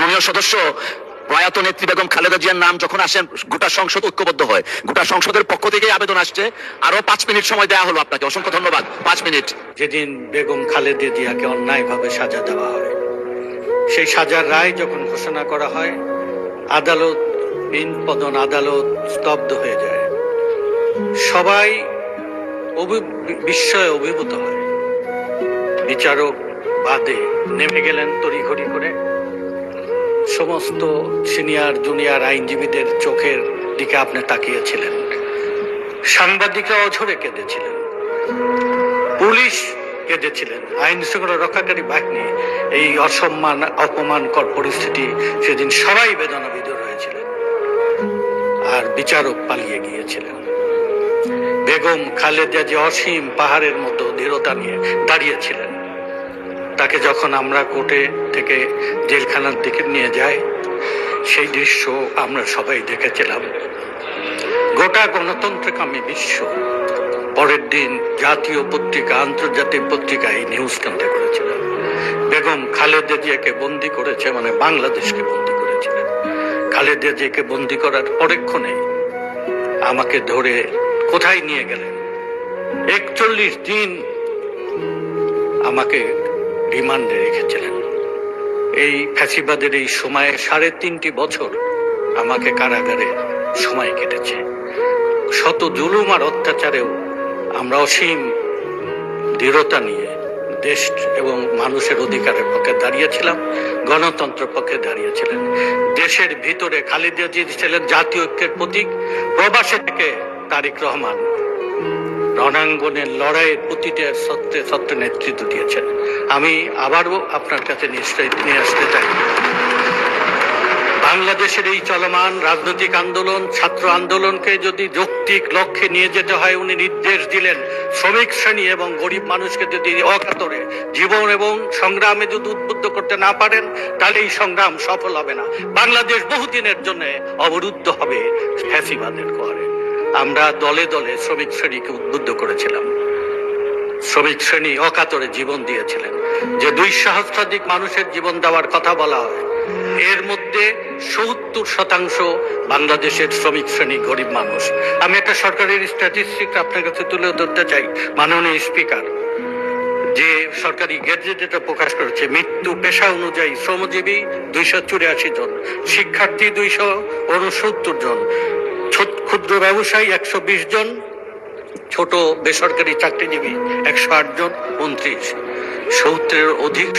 মাননীয় সদস্য প্রয়াত নেত্রী বেগম খালেদা জিয়ার নাম যখন আসেন গোটা সংসদ ঐক্যবদ্ধ হয়। গোটা সংসদের পক্ষ থেকে আবেদন আসছে, আরো 5 মিনিট সময় দেওয়া হলো আপনাকে। অসংখ্য ধন্যবাদ। 5 মিনিট। যেদিন বেগম খালেদা জিয়াকে অন্যায়ভাবে সাজা দেওয়া হয়, সেই সাজার রায় যখন ঘোষণা করা হয়, আদালত, পদন আদালত স্তব্ধ হয়ে যায়। সবাই বিস্ময়ে অভিভূত হয়। বিচারক বাদে নেমে গেলেন তড়িঘড়ি করে। সমস্ত সিনিয়র জুনিয়র আইনজীবীদের চোখের দিকে আপনি তাকিয়েছিলেন। সাংবাদিকরা অঝরে কেঁদেছিলেন, পুলিশ কেঁদেছিলেন, আইন শৃঙ্খলা রক্ষাকারী বাহিনী। এই অসম্মান অপমানকর পরিস্থিতি সেদিন সবাই বেদনাবিধুর হয়েছিলেন। আর বিচারক পালিয়ে গিয়েছিলেন। বেগম খালেদা যে অসীম পাহাড়ের মতো দৃঢ়তা নিয়ে দাঁড়িয়েছিলেন, তাকে যখন আমরা কোর্টে থেকে জেলখানার দিকে নিয়ে যাই, সেই দৃশ্য আমরা সবাই দেখেছিলাম। গোটা গণতন্ত্রকামী বিশ্ব পরের দিন জাতীয় পত্রিকা, আন্তর্জাতিক পত্রিকায় নিউজ কেন্দ্রে করেছিলেন। বেগম খালেদা জিয়াকে বন্দী করেছে, মানে বাংলাদেশকে বন্দী করেছিলেন। খালেদা জিয়াকে বন্দী করার পরেক্ষণে আমাকে ধরে কোথায় নিয়ে গেলেন? 41 দিন আমাকে রিমান্ডে রেখেছিলেন। এই ফ্যাসিবাদের এই সময়ে 3.5 বছর আমাকে কারাগারে সময় কেটেছে। শত জুলুম আর অত্যাচারেও আমরা অসীম দৃঢ়তা নিয়ে দেশ এবং মানুষের অধিকারের পক্ষে দাঁড়িয়েছিলাম, গণতন্ত্রের পক্ষে দাঁড়িয়েছিলেন। দেশের ভিতরে খালেদা জিয়া ছিলেন জাতীয় ঐক্যের প্রতীক। প্রবাসে থেকে তারেক রহমান রণাঙ্গনের লড়াইয়ের প্রতিটা সত্ত্বে নেতৃত্ব দিয়েছেন। আমি আবারও আপনার কাছে নিয়ে আসতে চাই, বাংলাদেশের এই চলমান রাজনৈতিক আন্দোলন, ছাত্র আন্দোলনকে যদি যৌক্তিক লক্ষ্যে নিয়ে যেতে হয়, উনি নির্দেশ দিলেন শ্রমিক শ্রেণী এবং গরিব মানুষকে যদি অকাতরে জীবন এবং সংগ্রামে যদি উদ্বুদ্ধ করতে না পারেন, তাহলে এই সংগ্রাম সফল হবে না। বাংলাদেশ বহুদিনের জন্য অবরুদ্ধ হবে ফ্যাসিবাদের ঘরে। আমরা দলে দলে শ্রমিক শ্রেণীকে উদ্বুদ্ধ করেছিলাম। শ্রমিক শ্রেণী অকাতরে জীবন দিয়েছিলেন। যে 2 সহস্রাধিক মানুষের জীবন দেওয়ার কথা বলা হয়, এর মধ্যে 70% বাংলাদেশের শ্রমিক শ্রেণী, গরিব মানুষ। আমি একটা সরকারের স্ট্যাটিস্টিক আপনার কাছে তুলে ধরতে চাই। মাননীয় স্পিকার যে সরকারি গেজেটে প্রকাশ করেছে, মৃত্যু পেশা অনুযায়ী শ্রমজীবী 284 জন, শিক্ষার্থী 269 জন, ক্ষুদ্র ব্যবসায়ী 120 জন, ছোট বেসরকারি চাকরিজীবী 108 জন, 29, 70-এর অধিক